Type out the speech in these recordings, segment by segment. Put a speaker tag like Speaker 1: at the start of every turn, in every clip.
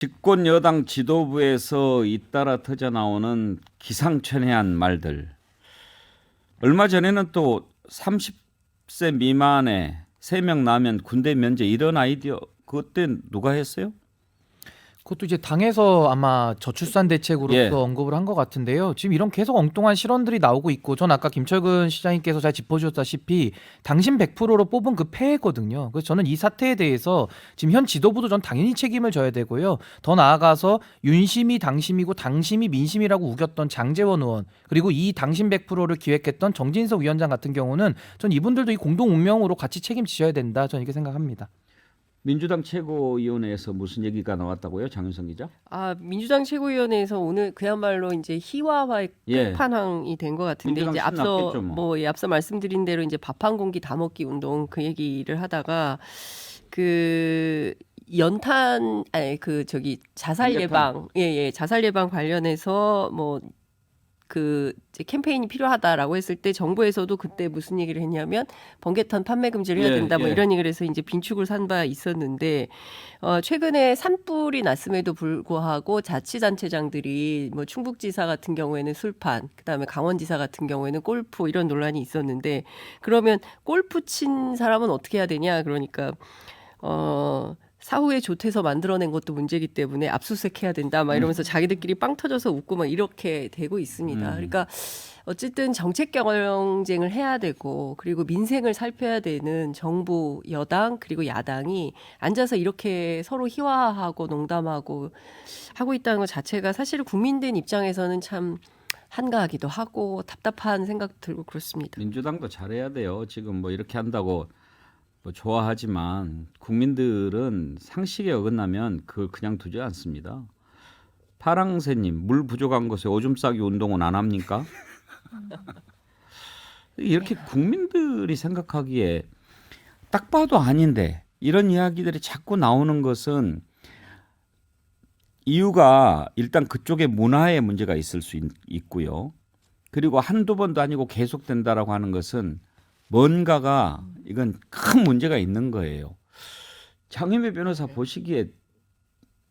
Speaker 1: 집권 여당 지도부에서 잇따라 터져 나오는 기상천외한 말들. 얼마 전에는 또 30세 미만의 3명 나면 군대 면제 이런 아이디어 그때 누가 했어요?
Speaker 2: 그것도 이제 당에서 아마 저출산 대책으로서
Speaker 1: 예.
Speaker 2: 언급을 한 것 같은데요. 지금 이런 계속 엉뚱한 실언들이 나오고 있고, 전 아까 김철근 시장님께서 잘 짚어주셨다시피 당신 100%로 뽑은 그 폐해거든요. 그래서 저는 이 사태에 대해서 지금 현 지도부도 전 당연히 책임을 져야 되고요. 더 나아가서 윤심이 당심이고 당심이 민심이라고 우겼던 장제원 의원, 그리고 이 당신 100%를 기획했던 정진석 위원장 같은 경우는 전 이분들도 이 공동 운명으로 같이 책임지셔야 된다. 저는 이렇게 생각합니다.
Speaker 1: 민주당 최고위원회에서 무슨 얘기가 나왔다고요, 장윤성 기자?
Speaker 3: 민주당 최고위원회에서 오늘 그야말로 이제 희화화의
Speaker 1: 예.
Speaker 3: 끝판왕이 된 것 같은데,
Speaker 1: 민주당
Speaker 3: 이제 앞서
Speaker 1: 신났겠죠,
Speaker 3: 앞서 말씀드린 대로 이제 밥 한 공기 다 먹기 운동 그 얘기를 하다가 그 연탄 자살
Speaker 1: 연탄.
Speaker 3: 예방 자살 예방 관련해서 이제 캠페인이 필요하다라고 했을 때 정부에서도 그때 무슨 얘기를 했냐면 번개탄 판매 금지를 해야
Speaker 1: 예,
Speaker 3: 된다
Speaker 1: 예.
Speaker 3: 이런 얘기를 해서 이제 빈축을 산 바 있었는데, 최근에 산불이 났음에도 불구하고 자치단체장들이 충북지사 같은 경우에는 술판, 그다음에 강원지사 같은 경우에는 골프 이런 논란이 있었는데, 그러면 골프 친 사람은 어떻게 해야 되냐, 그러니까 사후에 조퇴서 만들어낸 것도 문제이기 때문에 압수수색해야 된다 막 이러면서 자기들끼리 빵 터져서 웃고 막 이렇게 되고 있습니다. 그러니까 어쨌든 정책 경쟁을 해야 되고, 그리고 민생을 살펴야 되는 정부, 여당 그리고 야당이 앉아서 이렇게 서로 희화하고 농담하고 하고 있다는 것 자체가 사실 국민들 입장에서는 참 한가하기도 하고 답답한 생각 들고 그렇습니다.
Speaker 1: 민주당도 잘해야 돼요. 지금 뭐 이렇게 한다고 좋아하지만 국민들은 상식에 어긋나면 그걸 그냥 두지 않습니다. 파랑새님, 물 부족한 곳에 오줌 싸기 운동은 안 합니까? 이렇게 국민들이 생각하기에 딱 봐도 아닌데 이런 이야기들이 자꾸 나오는 것은 이유가 일단 그쪽의 문화에 문제가 있을 수 있고요. 그리고 한두 번도 아니고 계속된다라고 하는 것은 뭔가가 이건 큰 문제가 있는 거예요. 장혜매 변호사 보시기에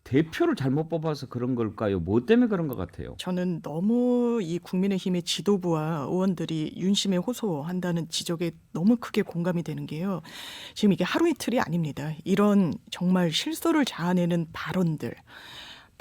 Speaker 1: 대표를 잘못 뽑아서 그런 걸까요? 뭐 때문에 그런 것 같아요?
Speaker 4: 저는 너무 이 국민의힘의 지도부와 의원들이 윤심에 호소한다는 지적에 너무 크게 공감이 되는 게요. 지금 이게 하루 이틀이 아닙니다. 이런 정말 실소를 자아내는 발언들,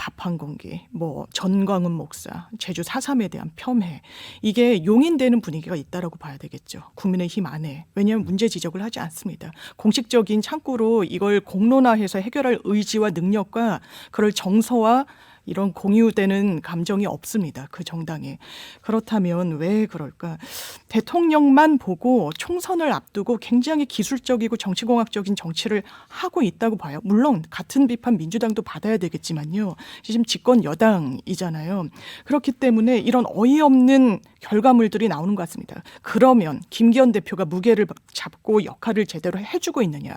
Speaker 4: 밥 한 공기, 전광훈 목사, 제주 4.3에 대한 폄훼, 이게 용인되는 분위기가 있다라고 봐야 되겠죠. 국민의힘 안에. 왜냐하면 문제 지적을 하지 않습니다. 공식적인 창구로 이걸 공론화해서 해결할 의지와 능력과 그럴 정서와 이런 공유되는 감정이 없습니다. 그 정당에. 그렇다면 왜 그럴까? 대통령만 보고 총선을 앞두고 굉장히 기술적이고 정치공학적인 정치를 하고 있다고 봐요. 물론 같은 비판 민주당도 받아야 되겠지만요. 지금 집권 여당이잖아요. 그렇기 때문에 이런 어이없는 결과물들이 나오는 것 같습니다. 그러면 김기현 대표가 무게를 잡고 역할을 제대로 해주고 있느냐.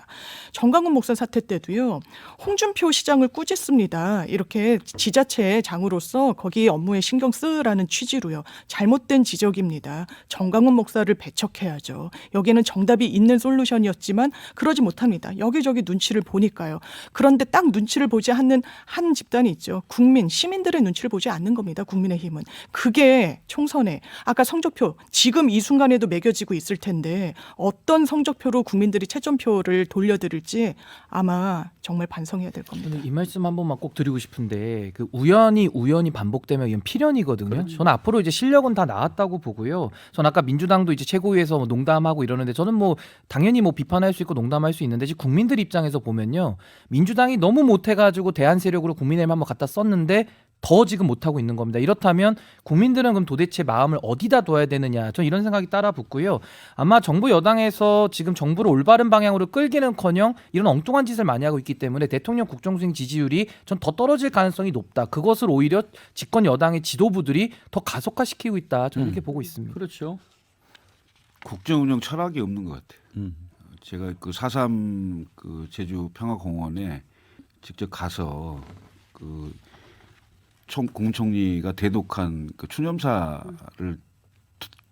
Speaker 4: 정광훈 목사 사태 때도요. 홍준표 시장을 꾸짖습니다. 이렇게 지자체의 장으로서 거기 업무에 신경 쓰라는 취지로요. 잘못된 지적입니다. 정광훈 목사를 배척해야죠. 여기는 정답이 있는 솔루션이었지만 그러지 못합니다. 여기저기 눈치를 보니까요. 그런데 딱 눈치를 보지 않는 한 집단이 있죠. 국민, 시민들의 눈치를 보지 않는 겁니다. 국민의힘은. 그게 총선에 아까 성적표 지금 이 순간에도 매겨지고 있을 텐데 어떤 성적표로 국민들이 채점표를 돌려드릴지 아마 정말 반성해야 될 겁니다.
Speaker 2: 이 말씀 한 번만 꼭 드리고 싶은데, 그 우연히 반복되면 이건 필연이거든요. 저는 앞으로 이제 실력은 다 나왔다고 보고요. 저는 아까 민주당도 이제 최고위에서 농담하고 이러는데, 저는 당연히 비판할 수 있고 농담할 수 있는데, 지금 국민들 입장에서 보면요, 민주당이 너무 못해가지고 대안 세력으로 국민의힘 한번 갖다 썼는데 더 지금 못하고 있는 겁니다. 이렇다면 국민들은 그럼 도대체 마음을 어디다 둬야 되느냐, 전 이런 생각이 따라 붙고요. 아마 정부 여당에서 지금 정부를 올바른 방향으로 끌기는커녕 이런 엉뚱한 짓을 많이 하고 있기 때문에 대통령 국정수행 지지율이 전 더 떨어질 가능성이 높다. 그것을 오히려 집권 여당의 지도부들이 더 가속화시키고 있다. 저는 이렇게 보고 있습니다.
Speaker 1: 그렇죠.
Speaker 5: 국정운영 철학이 없는 것 같아요. 제가 그 4.3 그 제주 평화공원에 직접 가서 그 국무총리가 대독한 그 추념사를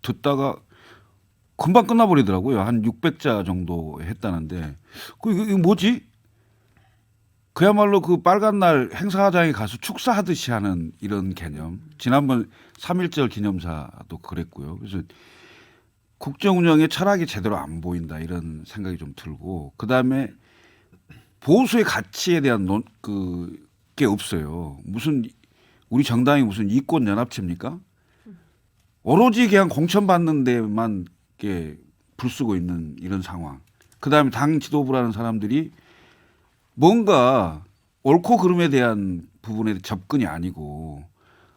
Speaker 5: 듣다가 금방 끝나버리더라고요. 한 600자 정도 했다는데 이거 뭐지? 그야말로 그 빨간 날 행사장에 가서 축사하듯이 하는 이런 개념. 지난번 3.1절 기념사도 그랬고요. 그래서 국정 운영의 철학이 제대로 안 보인다 이런 생각이 좀 들고 그다음에 보수의 가치에 대한 그게 없어요. 무슨 우리 정당이 무슨 이권 연합체입니까? 오로지 그냥 공천받는 데만 이렇게 불쓰고 있는 이런 상황. 그다음에 당 지도부라는 사람들이 뭔가 옳고 그름에 대한 부분에 접근이 아니고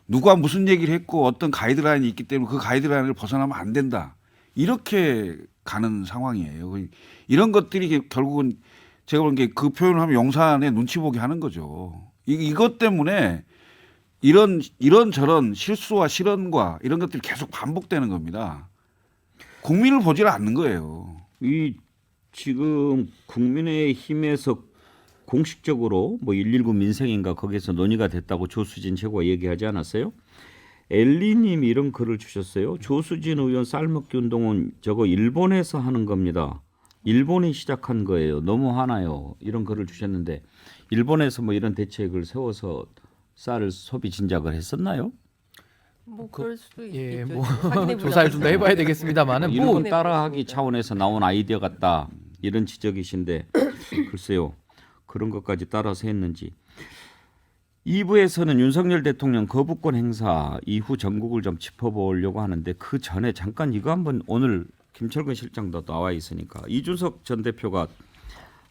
Speaker 5: 누가 무슨 얘기를 했고 어떤 가이드라인이 있기 때문에 그 가이드라인을 벗어나면 안 된다. 이렇게 가는 상황이에요. 이런 것들이 결국은 제가 보는 게 그 표현을 하면 용산에 눈치 보게 하는 거죠. 이것 때문에 이런저런 실수와 실언과 이런 것들이 계속 반복되는 겁니다. 국민을 보질 않는 거예요.
Speaker 1: 이 지금 국민의힘에서 공식적으로 뭐 119 민생인가 거기서 논의가 됐다고 조수진 최고가 얘기하지 않았어요? 엘리님이 이런 글을 주셨어요. 조수진 의원 쌀먹기 운동은 저거 일본에서 하는 겁니다. 일본이 시작한 거예요. 너무 화나요. 이런 글을 주셨는데 일본에서 뭐 이런 대책을 세워서 쌀 소비 진작을 했었나요?
Speaker 3: 뭐 그럴 수도
Speaker 2: 예,
Speaker 3: 있겠죠.
Speaker 2: 뭐
Speaker 3: 확인해
Speaker 2: 조사를 좀 더
Speaker 3: 보려고
Speaker 2: 해봐야 되겠습니다만은 뭐
Speaker 1: 일본 따라하기 차원에서 나온 아이디어 같다. 이런 지적이신데 글쎄요. 그런 것까지 따라서 했는지. 2부에서는 윤석열 대통령 거부권 행사 이후 전국을 좀 짚어보려고 하는데 그 전에 잠깐 이거 한번 오늘 김철근 실장도 나와 있으니까 이준석 전 대표가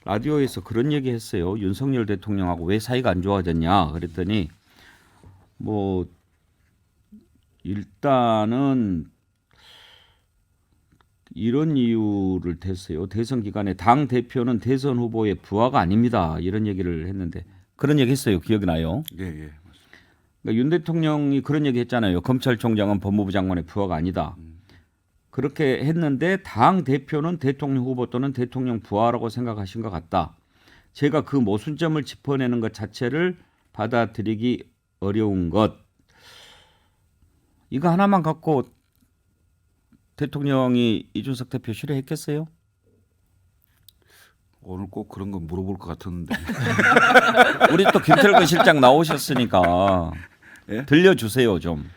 Speaker 1: 라디오에서 그런 얘기 했어요. 윤석열 대통령하고 왜 사이가 안 좋아졌냐 그랬더니 뭐 일단은 이런 이유를 댔어요. 대선 기간에 당 대표는 대선 후보의 부하가 아닙니다. 이런 얘기를 했는데 그런 얘기 했어요. 기억이 나요.
Speaker 5: 예, 예.
Speaker 1: 그러니까 윤 대통령이 그런 얘기 했잖아요. 검찰총장은 법무부 장관의 부하가 아니다. 그렇게 했는데 당 대표는 대통령 후보 또는 대통령 부하라고 생각하신 것 같다. 제가 그 모순점을 짚어내는 것 자체를 받아들이기 어려운 것. 이거 하나만 갖고 대통령이 이준석 대표 싫어했겠어요?
Speaker 5: 오늘 꼭 그런 거 물어볼 것 같았는데.
Speaker 1: 우리 또 김철근 실장 나오셨으니까
Speaker 5: 예?
Speaker 1: 들려주세요 좀.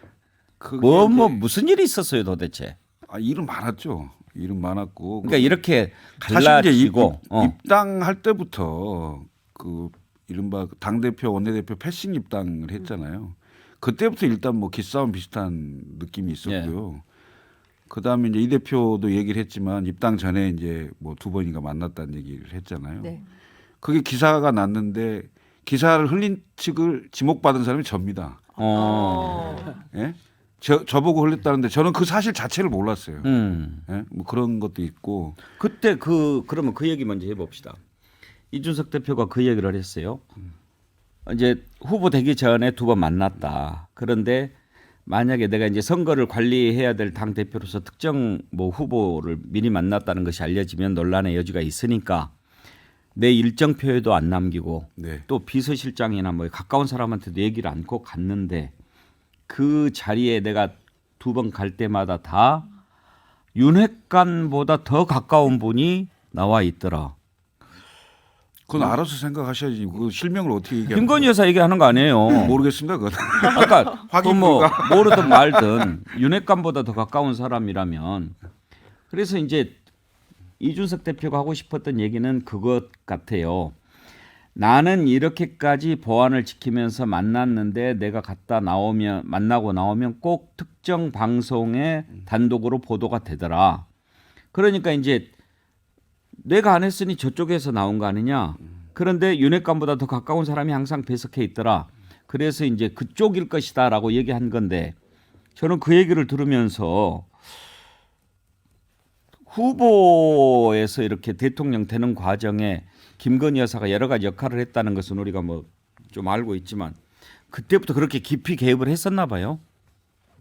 Speaker 5: 그게
Speaker 1: 뭐
Speaker 5: 이제-
Speaker 1: 무슨 일이 있었어요 도대체?
Speaker 5: 일은 많았죠. 일은 많았고.
Speaker 1: 그러니까 이렇게
Speaker 5: 사실 이제
Speaker 1: 갈라지고
Speaker 5: 입당할 때부터 그 이른바 당 대표 원내대표 패싱 입당을 했잖아요. 그때부터 일단 뭐 기싸움 비슷한 느낌이 있었고요. 그다음에 이제 이 대표도 얘기를 했지만 입당 전에 이제 뭐 2번인가 만났다는 얘기를 했잖아요.
Speaker 3: 네.
Speaker 5: 그게 기사가 났는데 기사를 흘린 측을 지목받은 사람이 접니다. 예? 저보고 흘렸다는데 저는 그 사실 자체를 몰랐어요. 예? 뭐 그런 것도 있고.
Speaker 1: 그때 그러면 그 얘기 먼저 해봅시다. 이준석 대표가 그 얘기를 했어요. 이제 후보 되기 전에 2번 만났다. 그런데 만약에 내가 이제 선거를 관리해야 될 당 대표로서 특정 뭐 후보를 미리 만났다는 것이 알려지면 논란의 여지가 있으니까 내 일정표에도 안 남기고
Speaker 5: 네.
Speaker 1: 또 비서실장이나 뭐 가까운 사람한테도 얘기를 않고 갔는데 그 자리에 내가 2번 갈 때마다 다 윤핵관보다 더 가까운 분이 나와 있더라.
Speaker 5: 그건 알아서 생각하셔야지. 그 실명을 어떻게 얘기하는
Speaker 1: 김건희 여사 얘기하는 거 아니에요.
Speaker 5: 모르겠습니다. 그건.
Speaker 1: 아까
Speaker 5: 확인
Speaker 1: 뭐
Speaker 5: 불가.
Speaker 1: 모르든 말든 윤핵관보다 더 가까운 사람이라면 그래서 이제 이준석 대표가 하고 싶었던 얘기는 그것 같아요. 나는 이렇게까지 보안을 지키면서 만났는데 내가 만나고 나오면 꼭 특정 방송에 단독으로 보도가 되더라. 그러니까 이제 내가 안 했으니 저쪽에서 나온 거 아니냐. 그런데 윤핵관보다 더 가까운 사람이 항상 배석해 있더라. 그래서 이제 그쪽일 것이다라고 얘기한 건데 저는 그 얘기를 들으면서 후보에서 이렇게 대통령 되는 과정에 김건희 여사가 여러 가지 역할을 했다는 것은 우리가 뭐 좀 알고 있지만 그때부터 그렇게 깊이 개입을 했었나 봐요.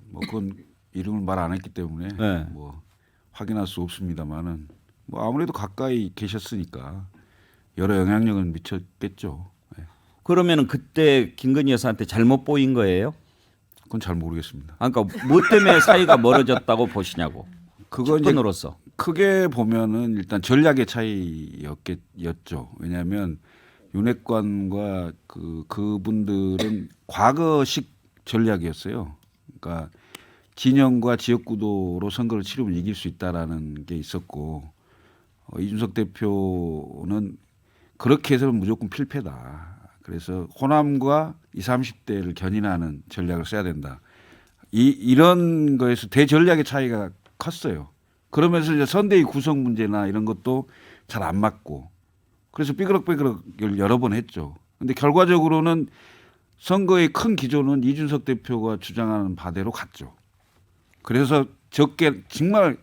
Speaker 5: 뭐 그건 이름을 말 안 했기 때문에
Speaker 1: 네.
Speaker 5: 뭐 확인할 수 없습니다만은 뭐 아무래도 가까이 계셨으니까 여러 영향력은 미쳤겠죠. 네.
Speaker 1: 그러면은 그때 김건희 여사한테 잘못 보인 거예요?
Speaker 5: 그건 잘 모르겠습니다.
Speaker 1: 그러니까 뭐 때문에 사이가 멀어졌다고 보시냐고.
Speaker 5: 그건 이제
Speaker 1: 접근으로서.
Speaker 5: 크게 보면은 일단 전략의 차이였죠. 왜냐하면 윤핵관과 그분들은 과거식 전략이었어요. 그러니까 진영과 지역구도로 선거를 치르면 이길 수 있다라는 게 있었고 이준석 대표는 그렇게 해서는 무조건 필패다. 그래서 호남과 20, 30대를 견인하는 전략을 써야 된다. 이런 거에서 대전략의 차이가 컸어요. 그러면서 이제 선대위 구성 문제나 이런 것도 잘 안 맞고 그래서 삐그럭삐그럭을 여러 번 했죠. 근데 결과적으로는 선거의 큰 기조는 이준석 대표가 주장하는 바대로 갔죠. 그래서 적게 정말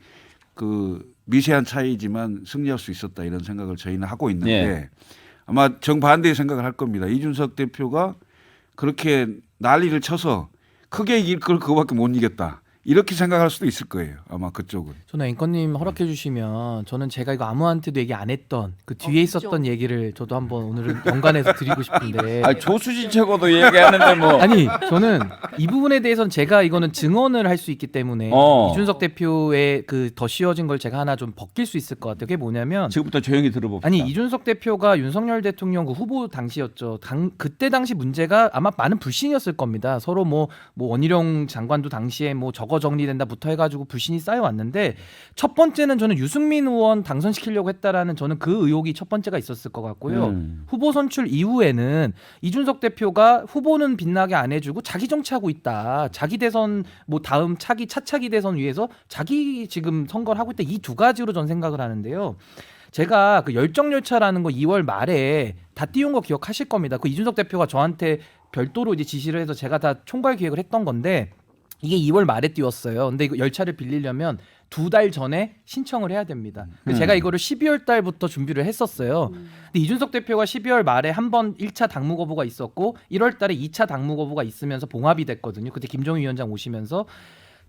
Speaker 5: 미세한 차이지만 승리할 수 있었다 이런 생각을 저희는 하고 있는데
Speaker 1: 네.
Speaker 5: 아마 정반대의 생각을 할 겁니다. 이준석 대표가 그렇게 난리를 쳐서 크게 이길 걸 그거밖에 못 이겼다. 이렇게 생각할 수도 있을 거예요. 아마 그쪽은.
Speaker 2: 저는 앵커님 허락해 주시면 저는 제가 이거 아무한테도 얘기 안 했던 그 뒤에 있었던 얘기를 저도 한번 오늘은 연관해서 드리고 싶은데
Speaker 1: 아니, 조수진 최고도 얘기하는데 뭐
Speaker 2: 아니 저는 이 부분에 대해서는 제가 이거는 증언을 할 수 있기 때문에 이준석 대표의 그 더 씌워진 걸 제가 하나 좀 벗길 수 있을 것 같아요. 그게 뭐냐면
Speaker 1: 지금부터 조용히 들어봅시다.
Speaker 2: 아니 이준석 대표가 윤석열 대통령 그 후보 당시였죠. 그때 당시 문제가 아마 많은 불신이었을 겁니다. 서로 뭐 원희룡 장관도 당시에 뭐 저거 정리된다부터 해가지고 불신이 쌓여왔는데 첫 번째는 저는 유승민 의원 당선시키려고 했다라는 저는 그 의혹이 첫 번째가 있었을 것 같고요. 후보 선출 이후에는 이준석 대표가 후보는 빛나게 안 해주고 자기 정치하고 있다. 자기 대선 뭐 다음 차차기 대선 위해서 자기 지금 선거를 하고 있다. 이 두 가지로 전 생각을 하는데요. 제가 그 열정열차라는 거 2월 말에 다 띄운 거 기억하실 겁니다. 그 이준석 대표가 저한테 별도로 이제 지시를 해서 제가 다 총괄 기획을 했던 건데 이게 2월 말에 띄웠어요. 근데 이거 열차를 빌리려면 2달 전에 신청을 해야 됩니다. 그래서 제가 이거를 12월 달부터 준비를 했었어요. 근데 이준석 대표가 12월 말에 한 번 1차 당무 거부가 있었고 1월 달에 2차 당무 거부가 있으면서 봉합이 됐거든요. 그때 김종인 위원장 오시면서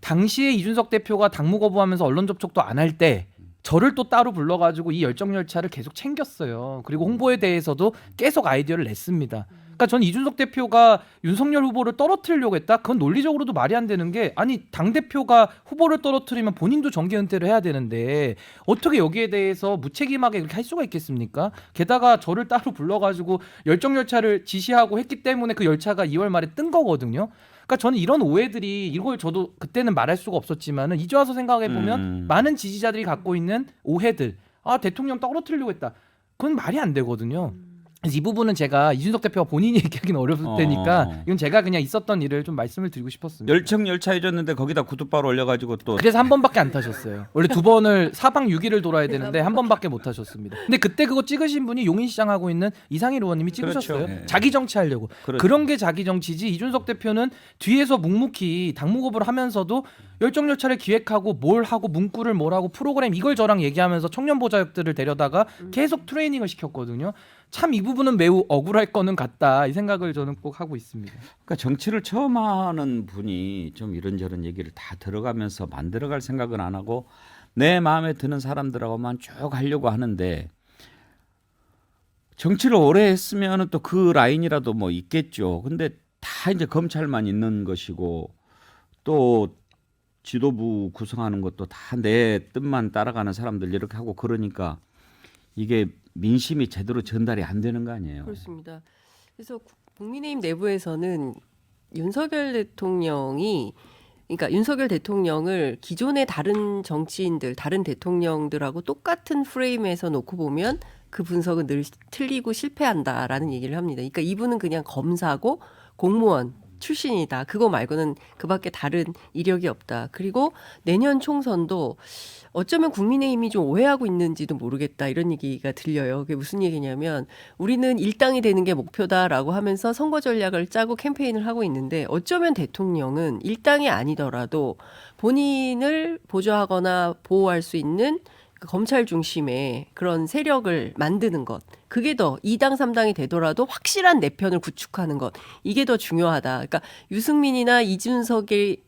Speaker 2: 당시에 이준석 대표가 당무 거부하면서 언론 접촉도 안 할 때 저를 또 따로 불러가지고 이 열정열차를 계속 챙겼어요. 그리고 홍보에 대해서도 계속 아이디어를 냈습니다. 그러니까 저는 이준석 대표가 윤석열 후보를 떨어뜨리려고 했다? 그건 논리적으로도 말이 안 되는 게 아니 당대표가 후보를 떨어뜨리면 본인도 정계 은퇴를 해야 되는데 어떻게 여기에 대해서 무책임하게 그렇게 할 수가 있겠습니까? 게다가 저를 따로 불러가지고 열정열차를 지시하고 했기 때문에 그 열차가 2월 말에 뜬 거거든요. 그러니까 저는 이런 오해들이 이걸 저도 그때는 말할 수가 없었지만은 이제 와서 생각해 보면 많은 지지자들이 갖고 있는 오해들, 아 대통령 떨어뜨리려고 했다, 그건 말이 안 되거든요. 그래서 이 부분은 제가 이준석 대표가 본인이 얘기하기는 어려울 테니까 이건 제가 그냥 있었던 일을 좀 말씀을 드리고 싶었습니다.
Speaker 1: 열차 해줬는데 거기다 구두바로 올려가지고 또
Speaker 2: 그래서 한 번밖에 안 타셨어요. 원래 2번을 4박 6일을 돌아야 되는데 한 번밖에 못 타셨습니다. 근데 그때 그거 찍으신 분이 용인시장 하고 있는 이상일 의원님이 찍으셨어요.
Speaker 1: 그렇죠.
Speaker 2: 자기 정치하려고.
Speaker 1: 그렇죠.
Speaker 2: 그런 게 자기 정치지. 이준석 대표는 뒤에서 묵묵히 당무거부를 하면서도 열정열차를 기획하고 뭘 하고 문구를 뭘 하고 프로그램 이걸 저랑 얘기하면서 청년 보좌역들을 데려다가 계속 트레이닝을 시켰거든요. 참 이 부분은 매우 억울할 거는 같다 이 생각을 저는 꼭 하고 있습니다.
Speaker 1: 그러니까 정치를 처음 하는 분이 좀 이런저런 얘기를 다 들어가면서 만들어갈 생각은 안 하고 내 마음에 드는 사람들하고만 쭉 하려고 하는데 정치를 오래 했으면 또 그 라인이라도 뭐 있겠죠. 근데 다 이제 검찰만 있는 것이고 또 지도부 구성하는 것도 다 내 뜻만 따라가는 사람들 이렇게 하고 그러니까 이게 민심이 제대로 전달이 안 되는 거 아니에요.
Speaker 3: 그렇습니다. 그래서 국민의힘 내부에서는 윤석열 대통령이 그러니까 윤석열 대통령을 기존의 다른 정치인들, 다른 대통령들하고 똑같은 프레임에서 놓고 보면 그 분석은 늘 틀리고 실패한다라는 얘기를 합니다. 그러니까 이분은 그냥 검사고 공무원 출신이다. 그거 말고는 그밖에 다른 이력이 없다. 그리고 내년 총선도 어쩌면 국민의힘이 좀 오해하고 있는지도 모르겠다. 이런 얘기가 들려요. 그게 무슨 얘기냐면 우리는 일당이 되는 게 목표다라고 하면서 선거 전략을 짜고 캠페인을 하고 있는데 어쩌면 대통령은 일당이 아니더라도 본인을 보좌하거나 보호할 수 있는 검찰 중심의 그런 세력을 만드는 것, 그게 더 2당 3당이 되더라도 확실한 내 편을 구축하는 것, 이게 더 중요하다. 그러니까 유승민이나 이준석이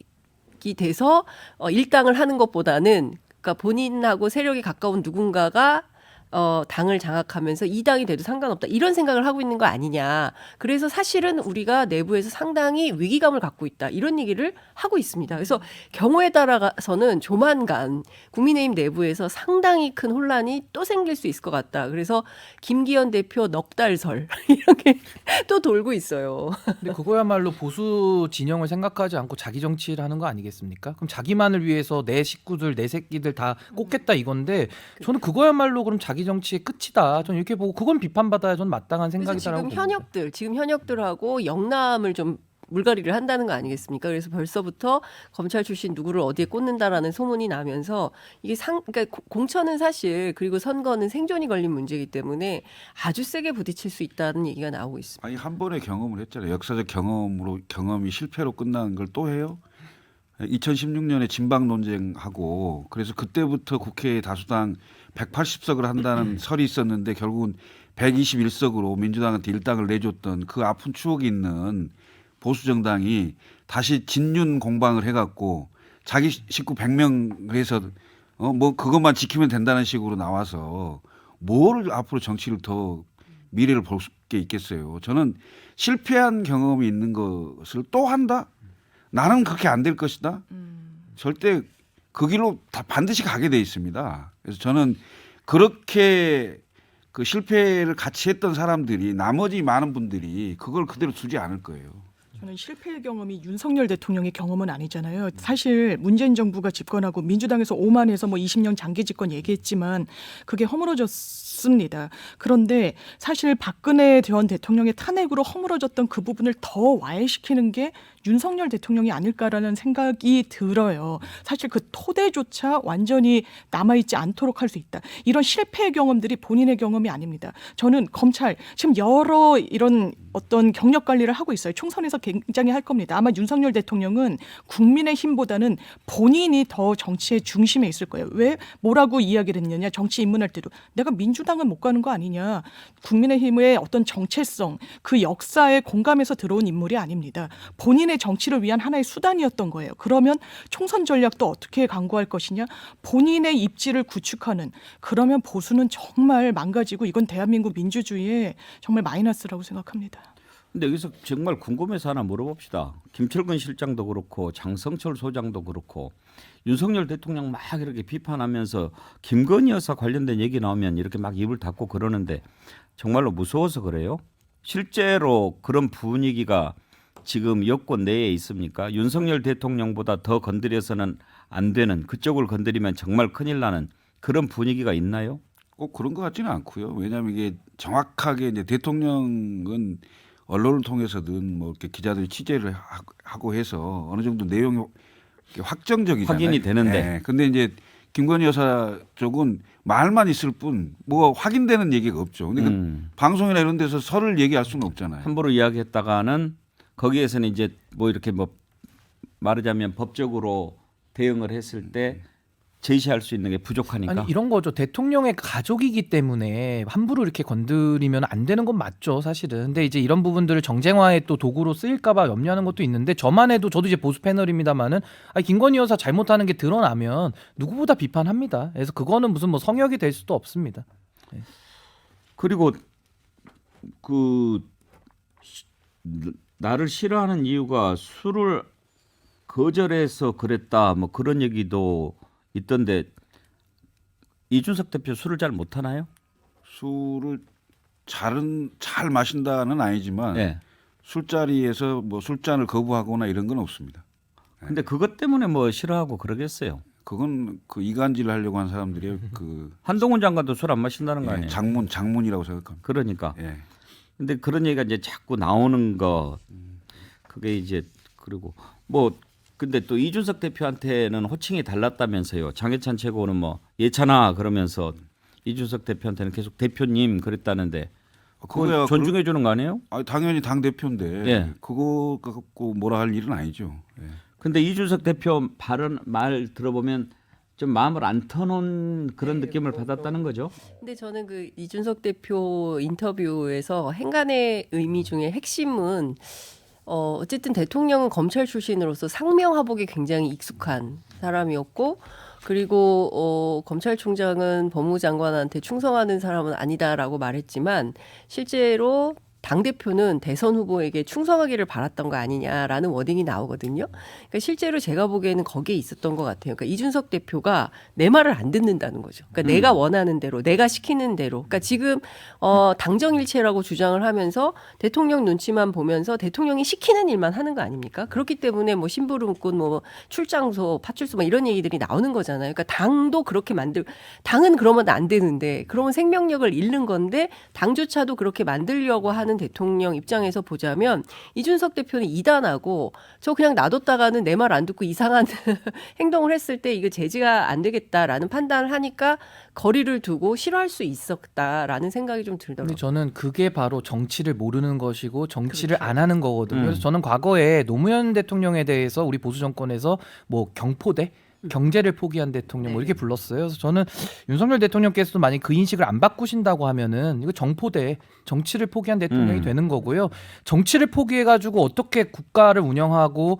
Speaker 3: 돼서 일당을 하는 것보다는 그러니까 본인하고 세력이 가까운 누군가가 당을 장악하면서 이 당이 돼도 상관없다 이런 생각을 하고 있는 거 아니냐. 그래서 사실은 우리가 내부에서 상당히 위기감을 갖고 있다 이런 얘기를 하고 있습니다. 그래서 경우에 따라서는 조만간 국민의힘 내부에서 상당히 큰 혼란이 또 생길 수 있을 것 같다. 그래서 김기현 대표 넉달설 이런 게 또 돌고 있어요.
Speaker 2: 근데 그거야말로 보수 진영을 생각하지 않고 자기 정치를 하는 거 아니겠습니까? 그럼 자기만을 위해서 내 식구들, 내 새끼들 다 꽂겠다 이건데 저는 그거야말로 그럼 자기 정치의 끝이다. 저는 이렇게 보고 그건 비판받아야 저는 마땅한
Speaker 3: 그래서
Speaker 2: 생각이다라고 봅니다.
Speaker 3: 지금 현역들하고 영남을 좀 물갈이를 한다는 거 아니겠습니까? 그래서 벌써부터 검찰 출신 누구를 어디에 꽂는다라는 소문이 나면서 이게 그러니까 공천은 사실 그리고 선거는 생존이 걸린 문제이기 때문에 아주 세게 부딪힐 수 있다는 얘기가 나오고 있습니다.
Speaker 5: 아니 한 번의 경험을 했잖아요. 역사적 경험이 실패로 끝난 걸 또 해요. 2016년에 진박 논쟁하고 그래서 그때부터 국회에 다수당 180석을 한다는 설이 있었는데 결국은 121석으로 민주당한테 일당을 내줬던 그 아픈 추억이 있는 보수 정당이 다시 진윤 공방을 해갖고 자기 식구 100명 해서 뭐 그것만 지키면 된다는 식으로 나와서 뭘 앞으로 정치를 더 미래를 볼 게 있겠어요. 저는 실패한 경험이 있는 것을 또 한다? 나는 그렇게 안 될 것이다. 절대 그 길로 다 반드시 가게 돼 있습니다. 그래서 저는 그렇게 그 실패를 같이 했던 사람들이 나머지 많은 분들이 그걸 그대로 두지 않을 거예요.
Speaker 4: 저는 실패의 경험이 윤석열 대통령의 경험은 아니잖아요. 사실 문재인 정부가 집권하고 민주당에서 오만해서 뭐 20년 장기 집권 얘기했지만 그게 허물어졌습니다. 그런데 사실 박근혜 전 대통령의 탄핵으로 허물어졌던 그 부분을 더 와해시키는 게 윤석열 대통령이 아닐까라는 생각이 들어요. 사실 그 토대조차 완전히 남아있지 않도록 할 수 있다. 이런 실패의 경험들이 본인의 경험이 아닙니다. 저는 검찰 지금 여러 이런 어떤 경력 관리를 하고 있어요. 총선에서 굉장히 할 겁니다. 아마 윤석열 대통령은 국민의힘보다는 본인이 더 정치의 중심에 있을 거예요. 왜 뭐라고 이야기를 했느냐. 정치 입문할 때도 내가 민주당은 못 가는 거 아니냐. 국민의힘의 어떤 정체성 그 역사에 공감해서 들어온 인물이 아닙니다. 본인의 정치를 위한 하나의 수단이었던 거예요. 그러면 총선 전략도 어떻게 강구할 것이냐. 본인의 입지를 구축하는 그러면 보수는 정말 망가지고 이건 대한민국 민주주의에 정말 마이너스라고 생각합니다.
Speaker 1: 근데 여기서 정말 궁금해서 하나 물어봅시다. 김철근 실장도 그렇고 장성철 소장도 그렇고 윤석열 대통령 막 이렇게 비판하면서 김건희 여사 관련된 얘기 나오면 이렇게 막 입을 닫고 그러는데 정말로 무서워서 그래요? 실제로 그런 분위기가 지금 여권 내에 있습니까? 윤석열 대통령보다 더 건드려서는 안 되는 그쪽을 건드리면 정말 큰일 나는 그런 분위기가 있나요?
Speaker 5: 꼭 그런 것 같지는 않고요. 왜냐하면 이게 정확하게 이제 대통령은 언론을 통해서든 뭐 이렇게 기자들이 취재를 하고 해서 어느 정도 내용이 확정적이잖아요.
Speaker 1: 확인이 되는데.
Speaker 5: 네. 근데 이제 김건희 여사 쪽은 말만 있을 뿐 뭐 확인되는 얘기가 없죠. 근데 그 방송이나 이런 데서 설을 얘기할 수는 없잖아요.
Speaker 1: 함부로 이야기했다가는 거기에서는 이제 뭐 이렇게 뭐 말하자면 법적으로 대응을 했을 때 제시할 수 있는 게 부족하니까.
Speaker 2: 아니 이런 거죠. 대통령의 가족이기 때문에 함부로 이렇게 건드리면 안 되는 건 맞죠, 사실은. 근데 이제 이런 부분들을 정쟁화의 또 도구로 쓰일까봐 염려하는 것도 있는데 저만 해도 저도 이제 보수 패널입니다만은 김건희 여사 잘못하는 게 드러나면 누구보다 비판합니다. 그래서 그거는 무슨 뭐 성역이 될 수도 없습니다. 네.
Speaker 1: 그리고 그 나를 싫어하는 이유가 술을 거절해서 그랬다 뭐 그런 얘기도 있던데 이준석 대표 술을 잘 못하나요?
Speaker 5: 술을 잘 마신다는 아니지만
Speaker 1: 네.
Speaker 5: 술자리에서 뭐 술잔을 거부하거나 이런 건 없습니다.
Speaker 1: 근데 그것 때문에 뭐 싫어하고 그러겠어요.
Speaker 5: 그건 그 이간질을 하려고 한 사람들이 그
Speaker 1: 한동훈 장관도 술 안 마신다는 거 아니에요?
Speaker 5: 장문이라고 생각합니다.
Speaker 1: 그러니까.
Speaker 5: 예.
Speaker 1: 근데 그런 얘기가 이제 자꾸 나오는 거 그게 이제 그리고 뭐 근데 또 이준석 대표한테는 호칭이 달랐다면서요. 장해찬 최고는 뭐 예찬아 그러면서 이준석 대표한테는 계속 대표님 그랬다는데 그거 존중해 주는 거 아니에요?
Speaker 5: 당연히 당 대표인데
Speaker 1: 예.
Speaker 5: 그거 갖고 뭐라 할 일은 아니죠. 예.
Speaker 1: 근데 이준석 대표 말 들어보면 좀 마음을 안 터놓은 그런 느낌을 받았다는 거죠.
Speaker 3: 근데 저는 그 이준석 대표 인터뷰에서 행간의 의미 중에 핵심은 어쨌든 대통령은 검찰 출신으로서 상명하복에 굉장히 익숙한 사람이었고 그리고 검찰총장은 법무장관한테 충성하는 사람은 아니다라고 말했지만 실제로 당대표는 대선 후보에게 충성하기를 바랐던 거 아니냐라는 워딩이 나오거든요. 그러니까 실제로 제가 보기에는 거기에 있었던 것 같아요. 그러니까 이준석 대표가 내 말을 안 듣는다는 거죠. 그러니까 내가 원하는 대로, 내가 시키는 대로. 그러니까 지금 당정일체라고 주장을 하면서 대통령 눈치만 보면서 대통령이 시키는 일만 하는 거 아닙니까? 그렇기 때문에 뭐 심부름꾼, 뭐 출장소, 파출소, 뭐 이런 얘기들이 나오는 거잖아요. 그러니까 당도 그렇게 당은 그러면 안 되는데, 그러면 생명력을 잃는 건데 당조차도 그렇게 만들려고 하는 대통령 입장에서 보자면 이준석 대표는 이단하고 저 그냥 놔뒀다가는 내 말 안 듣고 이상한 행동을 했을 때 이거 제지가 안 되겠다라는 판단을 하니까 거리를 두고 싫어할 수 있었다라는 생각이 좀 들더라고요.
Speaker 2: 근데 저는 그게 바로 정치를 모르는 것이고 정치를
Speaker 3: 그렇죠.
Speaker 2: 안 하는 거거든요. 그래서 저는 과거에 노무현 대통령에 대해서 우리 보수 정권에서 뭐 경포대 경제를 포기한 대통령 뭐 이렇게 불렀어요. 그래서 저는 윤석열 대통령께서도 만약 그 인식을 안 바꾸신다고 하면은 이거 정포대 정치를 포기한 대통령이 되는 거고요. 정치를 포기해가지고 어떻게 국가를 운영하고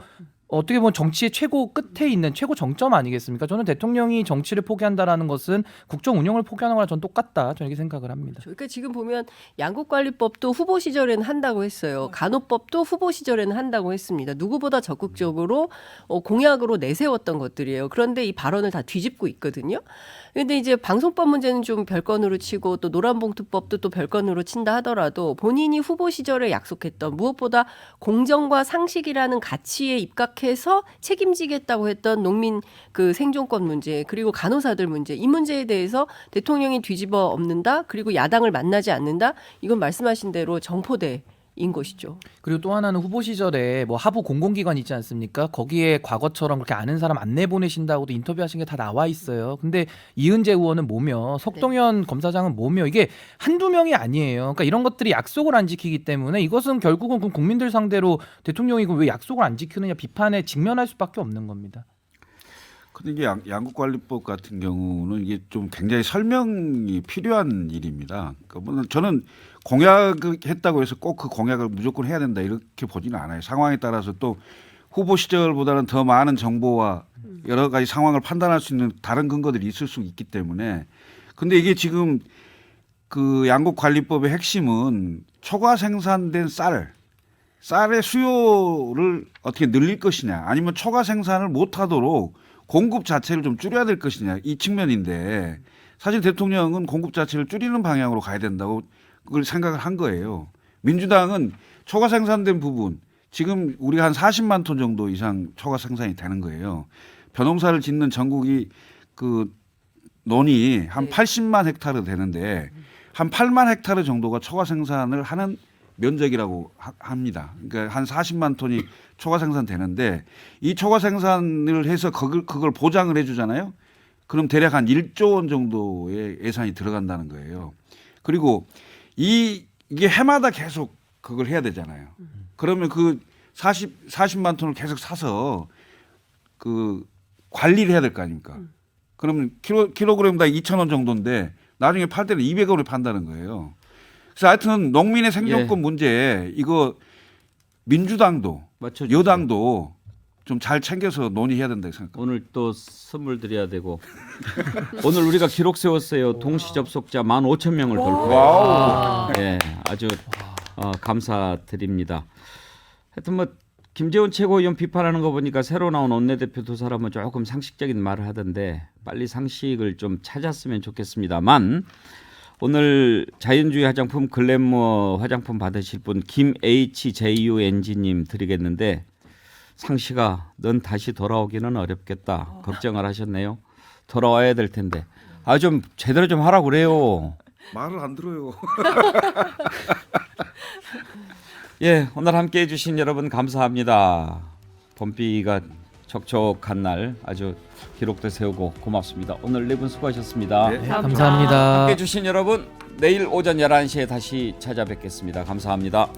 Speaker 2: 어떻게 보면 정치의 최고 끝에 있는 최고 정점 아니겠습니까? 저는 대통령이 정치를 포기한다라는 것은 국정 운영을 포기하는 거랑 전 똑같다. 저는 이렇게 생각을 합니다.
Speaker 3: 그러니까 지금 보면 양국관리법도 후보 시절에는 한다고 했어요. 간호법도 후보 시절에는 한다고 했습니다. 누구보다 적극적으로 공약으로 내세웠던 것들이에요. 그런데 이 발언을 다 뒤집고 있거든요. 근데 이제 방송법 문제는 좀 별건으로 치고 또 노란봉투법도 또 별건으로 친다 하더라도 본인이 후보 시절에 약속했던 무엇보다 공정과 상식이라는 가치에 입각해서 책임지겠다고 했던 농민 그 생존권 문제 그리고 간호사들 문제 이 문제에 대해서 대통령이 뒤집어 엎는다 그리고 야당을 만나지 않는다 이건 말씀하신 대로 정포대 인 것이죠.
Speaker 2: 그리고 또 하나는 후보 시절에 뭐 하부 공공기관 있지 않습니까? 거기에 과거처럼 그렇게 아는 사람 안 내보내신다고도 인터뷰하신 게 다 나와 있어요. 근데 이은재 의원은 뭐며 석동현 검사장은 뭐며 이게 한두 명이 아니에요. 그러니까 이런 것들이 약속을 안 지키기 때문에 이것은 결국은 국민들 상대로 대통령이 왜 약속을 안 지키느냐 비판에 직면할 수밖에 없는 겁니다.
Speaker 5: 근데 이게 양국관리법 같은 경우는 이게 좀 굉장히 설명이 필요한 일입니다. 그러니까 저는 공약했다고 해서 꼭 그 공약을 무조건 해야 된다 이렇게 보지는 않아요. 상황에 따라서 또 후보 시절보다는 더 많은 정보와 여러 가지 상황을 판단할 수 있는 다른 근거들이 있을 수 있기 때문에. 근데 이게 지금 그 양국관리법의 핵심은 초과 생산된 쌀의 수요를 어떻게 늘릴 것이냐 아니면 초과 생산을 못하도록 공급 자체를 좀 줄여야 될 것이냐 이 측면인데 사실 대통령은 공급 자체를 줄이는 방향으로 가야 된다고 그걸 생각을 한 거예요. 민주당은 초과 생산된 부분 지금 우리가 한 40만 톤 정도 이상 초과 생산이 되는 거예요. 벼농사를 짓는 전국이 그 논이 한 80만 헥타르 되는데 한 8만 헥타르 정도가 초과 생산을 하는 면적이라고 합니다. 그러니까 한 40만 톤이 초과 생산되는데 이 초과 생산을 해서 그걸 보장을 해주잖아요. 그럼 대략 한 1조 원 정도의 예산이 들어간다는 거예요. 그리고 이게 해마다 계속 그걸 해야 되잖아요. 그러면 그 40만 톤을 계속 사서 그 관리를 해야 될 거 아닙니까? 그러면 킬로그램당 2,000원 정도인데 나중에 팔 때는 200원에 판다는 거예요. 그래서 하여튼 농민의 생존권 문제 이거 민주당도
Speaker 1: 맞춰주세요.
Speaker 5: 여당도 좀 잘 챙겨서 논의해야 된다고 생각합니다.
Speaker 1: 오늘 또 선물 드려야 되고 오늘 우리가 기록 세웠어요. 동시 접속자 15,000명을 돌파해요. 예, 아주 감사드립니다. 하여튼 뭐 김재원 최고위원 비판하는 거 보니까 새로 나온 원내대표 두 사람은 조금 상식적인 말을 하던데 빨리 상식을 좀 찾았으면 좋겠습니다만 오늘 자연주의 화장품 글래머 화장품 받으실 분 김HJUNG님 드리겠는데 상식아 넌 다시 돌아오기는 어렵겠다 걱정을 하셨네요. 돌아와야 될 텐데 좀 제대로 좀 하라고 그래요.
Speaker 5: 말을 안 들어요.
Speaker 1: 예, 오늘 함께 해주신 여러분 감사합니다. 봄비가 촉촉한 날 아주 기록도 세우고 고맙습니다. 오늘 네 분 수고하셨습니다.
Speaker 5: 네.
Speaker 2: 감사합니다.
Speaker 1: 함께 해주신 여러분 내일 오전 11시에 다시 찾아뵙겠습니다. 감사합니다.